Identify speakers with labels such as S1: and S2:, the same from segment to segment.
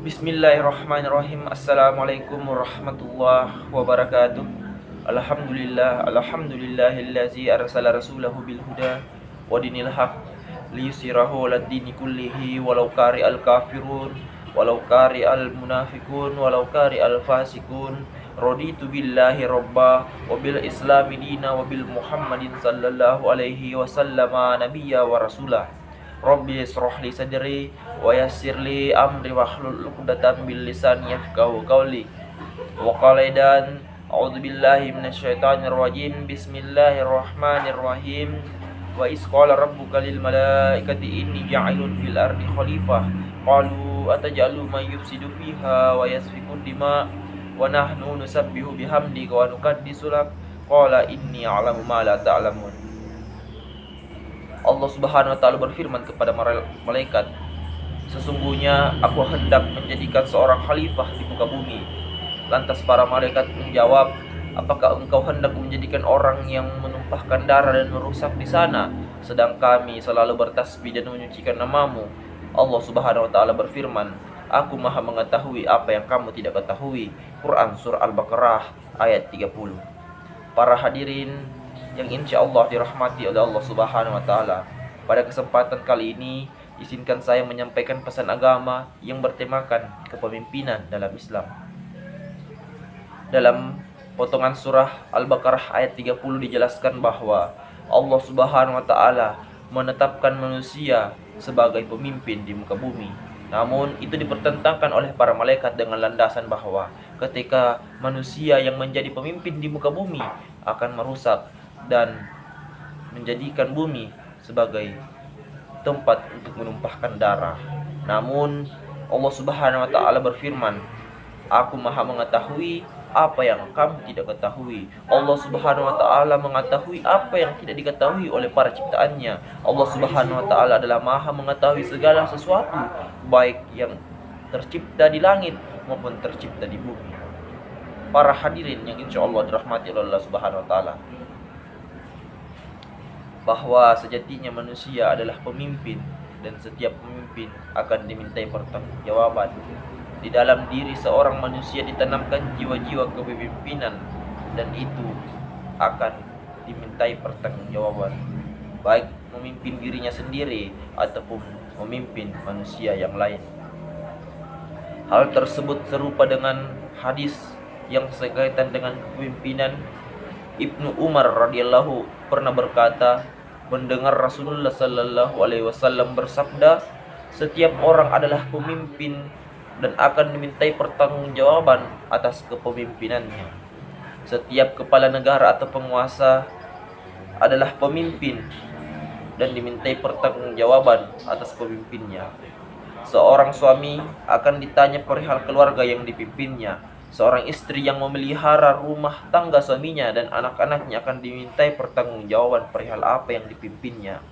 S1: Bismillahirrahmanirrahim. Assalamualaikum warahmatullahi wabarakatuh. Alhamdulillahillazi arsala rasulahu bil huda wa dinil haq liyusirahu ala dini kullihi walau kari'al kafirun walau kari'al munafiqun walau kari'al fasikun. Raditu billahi robba wa bil islami dina wa bil muhammadin sallallahu alaihi wasallama nabiyya wa rasulah. Rabbi israh li sadri wa yassir li amri wahlul 'uqdatam bil lisani yafqahu qawli. Wa qala dan a'udzu billahi minasyaitonir rajim. Bismillahirrahmanirrahim. Wa is qala rabbuka lil malaikati inni ja'ilun fil ardi khalifah. Qalu ataj'alu may yufsidu fiha wa yasfiku dima wa nahnu nusabbihu bihamdika wa nuqaddisu lak. Qala inni a'lamu ma la ta'lamun. Allah Subhanahu wa taala berfirman kepada malaikat, sesungguhnya aku hendak menjadikan seorang khalifah di muka bumi. Lantas para malaikat menjawab, apakah engkau hendak menjadikan orang yang menumpahkan darah dan merusak di sana, sedang kami selalu bertasbih dan menyucikan namamu? Allah Subhanahu wa taala berfirman, aku maha mengetahui apa yang kamu tidak ketahui. Quran Surah Al-Baqarah ayat 30. Para hadirin yang insya Allah dirahmati oleh Allah Subhanahu wa taala, pada kesempatan kali ini izinkan saya menyampaikan pesan agama yang bertemakan kepemimpinan dalam Islam. Dalam potongan surah Al-Baqarah ayat 30 dijelaskan bahwa Allah Subhanahu wa taala menetapkan manusia sebagai pemimpin di muka bumi. Namun itu dipertentangkan oleh para malaikat dengan landasan bahwa ketika manusia yang menjadi pemimpin di muka bumi akan merusak dan menjadikan bumi sebagai tempat untuk menumpahkan darah. Namun Allah Subhanahu wa taala berfirman, aku maha mengetahui apa yang kamu tidak ketahui. Allah Subhanahu wa taala mengetahui apa yang tidak diketahui oleh para ciptaannya. Allah Subhanahu wa taala adalah maha mengetahui segala sesuatu, baik yang tercipta di langit maupun tercipta di bumi. Para hadirin yang insya Allah dirahmati oleh Allah Subhanahu wa taala, bahwa sejatinya manusia adalah pemimpin dan setiap pemimpin akan dimintai pertanggungjawaban. Di dalam diri seorang manusia ditanamkan jiwa-jiwa kepemimpinan dan itu akan dimintai pertanggungjawaban, baik memimpin dirinya sendiri ataupun memimpin manusia yang lain. Hal tersebut serupa dengan hadis yang berkaitan dengan kepemimpinan. Ibnu Umar radhiyallahu pernah berkata, mendengar Rasulullah sallallahu alaihi wasallam bersabda, setiap orang adalah pemimpin dan akan dimintai pertanggungjawaban atas kepemimpinannya. Setiap kepala negara atau penguasa adalah pemimpin dan dimintai pertanggungjawaban atas pemimpinnya. Seorang suami akan ditanya perihal keluarga yang dipimpinnya. Seorang istri yang memelihara rumah tangga suaminya dan anak-anaknya akan dimintai pertanggungjawaban perihal apa yang dipimpinnya.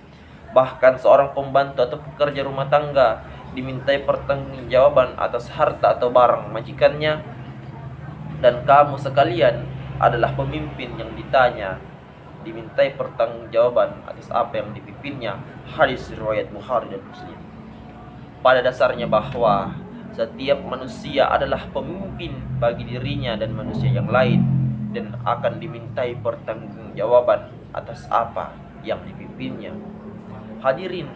S1: Bahkan seorang pembantu atau pekerja rumah tangga dimintai pertanggungjawaban atas harta atau barang majikannya. Dan kamu sekalian adalah pemimpin yang ditanya, dimintai pertanggungjawaban atas apa yang dipimpinnya. Hadis riwayat Bukhari dan Muslim. Pada dasarnya bahwa setiap manusia adalah pemimpin bagi dirinya dan manusia yang lain dan akan dimintai pertanggungjawaban atas apa yang dipimpinnya. Hadirin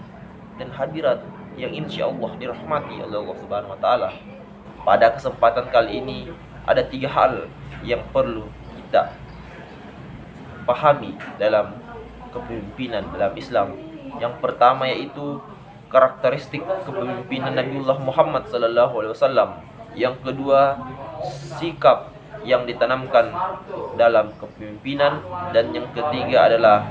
S1: dan hadirat yang insya Allah dirahmati oleh Allah Subhanahu wa taala, pada kesempatan kali ini ada 3 hal yang perlu kita pahami dalam kepemimpinan dalam Islam. Yang pertama yaitu karakteristik kepemimpinan Nabiullah Muhammad sallallahu alaihi wasallam. Yang kedua, sikap yang ditanamkan dalam kepemimpinan, dan yang ketiga adalah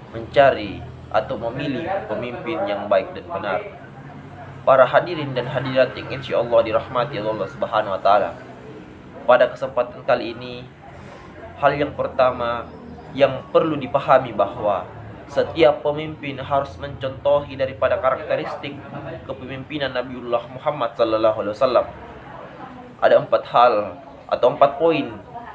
S1: mencari atau memilih pemimpin yang baik dan benar. Para hadirin dan hadirat yang insyaallah dirahmati Allah Subhanahu wa taala, pada kesempatan kali ini hal yang pertama yang perlu dipahami bahwa setiap pemimpin harus mencontohi daripada karakteristik kepemimpinan Nabiullah Muhammad sallallahu alaihi wasallam. Ada 4 hal atau 4 poin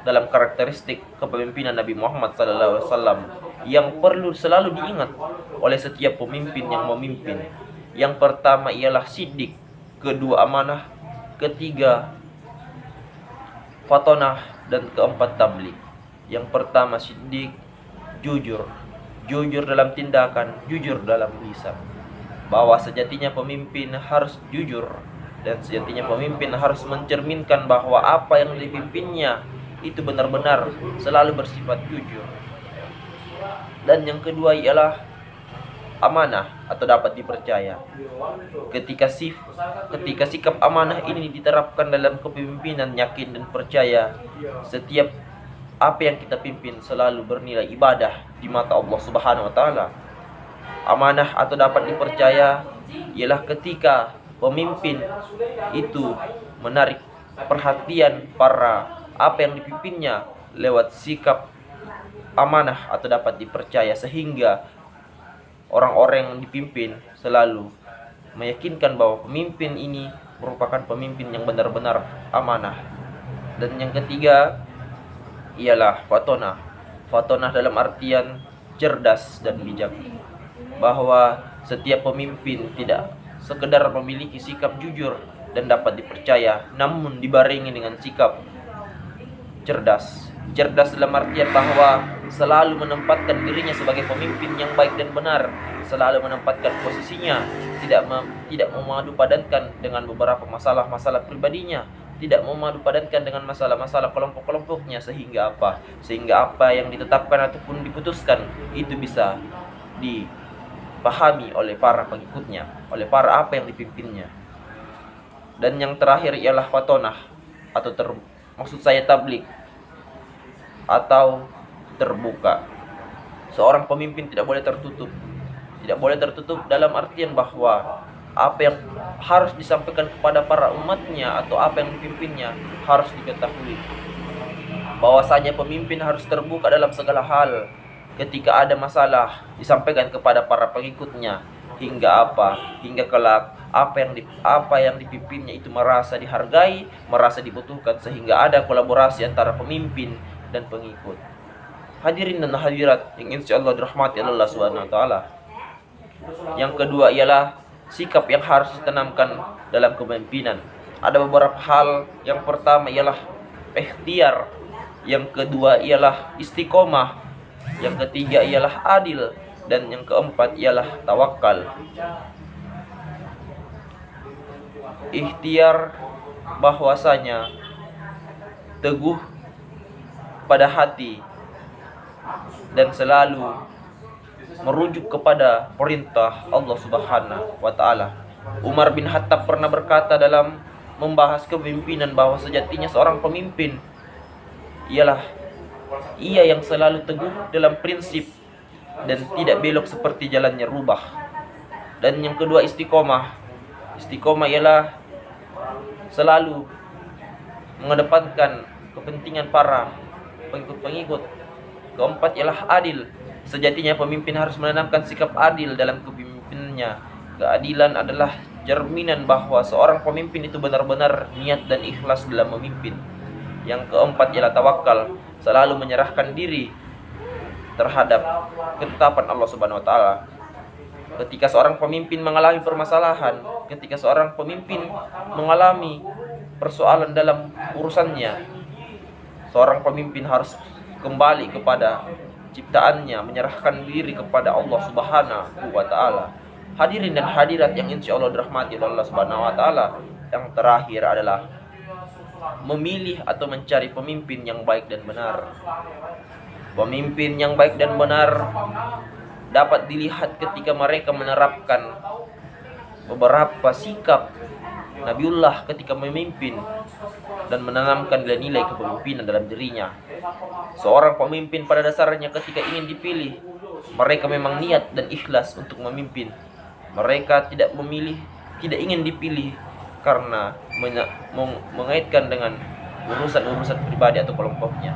S1: dalam karakteristik kepemimpinan Nabi Muhammad sallallahu alaihi wasallam yang perlu selalu diingat oleh setiap pemimpin yang memimpin. Yang pertama ialah siddiq, kedua amanah, ketiga fatonah, dan keempat tablik. Yang pertama siddiq, jujur dalam tindakan, jujur dalam lisan. Bahwa sejatinya pemimpin harus jujur, dan sejatinya pemimpin harus mencerminkan bahwa apa yang dipimpinnya itu benar-benar selalu bersifat jujur. Dan yang kedua ialah amanah atau dapat dipercaya. Ketika sikap amanah ini diterapkan dalam kepemimpinan, yakin dan percaya setiap apa yang kita pimpin selalu bernilai ibadah di mata Allah Subhanahu wa taala. Amanah atau dapat dipercaya ialah ketika pemimpin itu menarik perhatian para apa yang dipimpinnya lewat sikap amanah atau dapat dipercaya, sehingga orang-orang yang dipimpin selalu meyakinkan bahwa pemimpin ini merupakan pemimpin yang benar-benar amanah. Dan yang ketiga ialah fatonah. Fatonah dalam artian cerdas dan bijak. Bahwa setiap pemimpin tidak sekedar memiliki sikap jujur dan dapat dipercaya, namun dibarengi dengan sikap cerdas. Cerdas dalam artian bahwa selalu menempatkan dirinya sebagai pemimpin yang baik dan benar, selalu menempatkan posisinya, tidak memadupadankan dengan beberapa masalah-masalah pribadinya, tidak memadupadankan dengan masalah-masalah kelompok-kelompoknya, sehingga apa yang ditetapkan ataupun diputuskan itu bisa dipahami oleh para pengikutnya, oleh para apa yang dipimpinnya. Dan yang terakhir ialah fatonah atau maksud saya tablik atau terbuka. Seorang pemimpin tidak boleh tertutup. Tidak boleh tertutup dalam artian bahwa apa yang harus disampaikan kepada para umatnya atau apa yang dipimpinnya harus diketahui. Bahwasanya pemimpin harus terbuka dalam segala hal. Ketika ada masalah disampaikan kepada para pengikutnya, hingga kelak apa yang dipimpinnya itu merasa dihargai, merasa dibutuhkan, sehingga ada kolaborasi antara pemimpin dan pengikut. Hadirin dan hadirat yang insyaallah dirahmati Allah Subhanahu wa taala. Yang kedua ialah sikap yang harus ditanamkan dalam kepemimpinan. Ada beberapa hal. Yang pertama ialah ikhtiar, yang kedua ialah istiqomah, yang ketiga ialah adil, dan yang keempat ialah tawakal. Ikhtiar bahwasanya teguh pada hati dan selalu merujuk kepada perintah Allah Subhanahu wa taala. Umar bin Khattab pernah berkata dalam membahas kepemimpinan bahwa sejatinya seorang pemimpin ialah ia yang selalu teguh dalam prinsip dan tidak belok seperti jalannya rubah. Dan yang kedua istiqomah. Istiqomah ialah selalu mengedepankan kepentingan para pengikut-pengikut. Keempat ialah adil. Sejatinya pemimpin harus menanamkan sikap adil dalam kepemimpinannya. Keadilan adalah cerminan bahwa seorang pemimpin itu benar-benar niat dan ikhlas dalam memimpin. Yang keempat ialah tawakal, selalu menyerahkan diri terhadap ketetapan Allah Subhanahu wa taala. Ketika seorang pemimpin mengalami permasalahan, ketika seorang pemimpin mengalami persoalan dalam urusannya, seorang pemimpin harus kembali kepada ciptaannya, menyerahkan diri kepada Allah Subhanahu wa taala. Hadirin dan hadirat yang insyaallah dirahmati oleh Allah Subhanahu wa taala, yang terakhir adalah memilih atau mencari pemimpin yang baik dan benar. Pemimpin yang baik dan benar dapat dilihat ketika mereka menerapkan beberapa sikap Nabiullah ketika memimpin dan menanamkan nilai-nilai kepemimpinan dalam dirinya. Seorang pemimpin pada dasarnya ketika ingin dipilih, mereka memang niat dan ikhlas untuk memimpin. Mereka tidak ingin dipilih karena mengaitkan dengan urusan-urusan pribadi atau kelompoknya.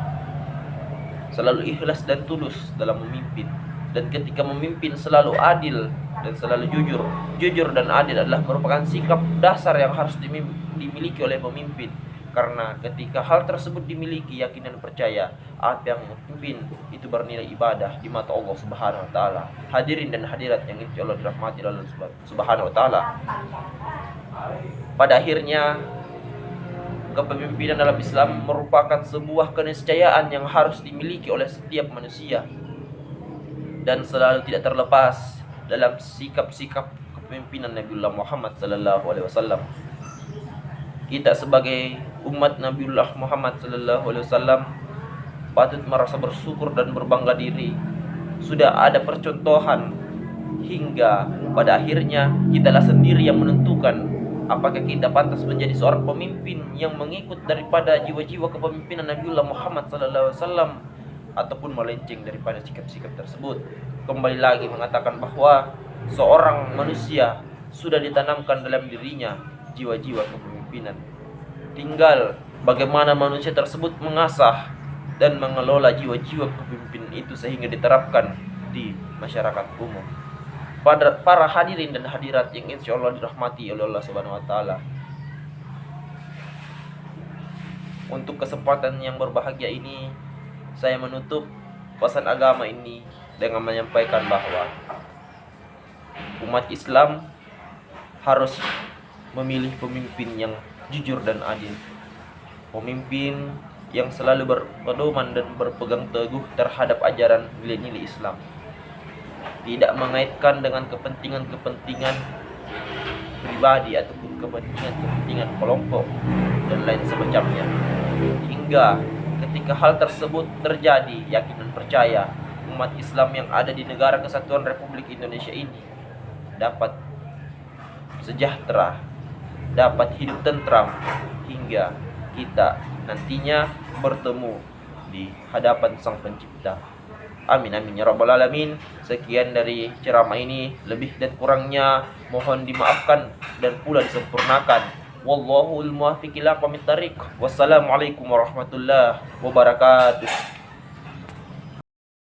S1: Selalu ikhlas dan tulus dalam memimpin. Dan ketika memimpin selalu adil dan selalu jujur. Jujur dan adil adalah merupakan sikap dasar yang harus dimiliki oleh pemimpin. Karena ketika hal tersebut dimiliki, yakin dan percaya apa yang memimpin itu bernilai ibadah di mata Allah Subhanahu wa taala. Hadirin dan hadirat yang insyaallah dirahmati Allah Subhanahu wa taala. Pada akhirnya, kepemimpinan dalam Islam merupakan sebuah keniscayaan yang harus dimiliki oleh setiap manusia dan selalu tidak terlepas dalam sikap-sikap kepemimpinan Nabiullah Muhammad sallallahu alaihi wasallam. Kita sebagai umat Nabiullah Muhammad sallallahu alaihi wasallam patut merasa bersyukur dan berbangga diri. Sudah ada percontohan hingga pada akhirnya kitalah sendiri yang menentukan apakah kita pantas menjadi seorang pemimpin yang mengikut daripada jiwa-jiwa kepemimpinan Nabiullah Muhammad sallallahu alaihi wasallam ataupun melenceng daripada sikap-sikap tersebut. Kembali lagi mengatakan bahwa seorang manusia sudah ditanamkan dalam dirinya jiwa-jiwa kepemimpinan. Tinggal bagaimana manusia tersebut mengasah dan mengelola jiwa-jiwa kepemimpinan itu sehingga diterapkan di masyarakat umum. Para hadirin dan hadirat yang insya Allah dirahmati oleh Allah Subhanahu wa Ta'ala, untuk kesempatan yang berbahagia ini saya menutup pesan agama ini dengan menyampaikan bahwa umat Islam harus memilih pemimpin yang jujur dan adil, pemimpin yang selalu berpedoman dan berpegang teguh terhadap ajaran nilai-nilai Islam, tidak mengaitkan dengan kepentingan-kepentingan pribadi ataupun kepentingan kelompok dan lain semacamnya. Hingga ketika hal tersebut terjadi, yakin dan percaya umat Islam yang ada di Negara Kesatuan Republik Indonesia ini dapat sejahtera, dapat hidup tentram hingga kita nantinya bertemu di hadapan Sang Pencipta. Amin amin ya rabbal alamin. Sekian dari ceramah ini, lebih dan kurangnya mohon dimaafkan dan pula disempurnakan. Wallahul muwaffiq ila aqwamit thariq. Wassalamualaikum warahmatullahi wabarakatuh.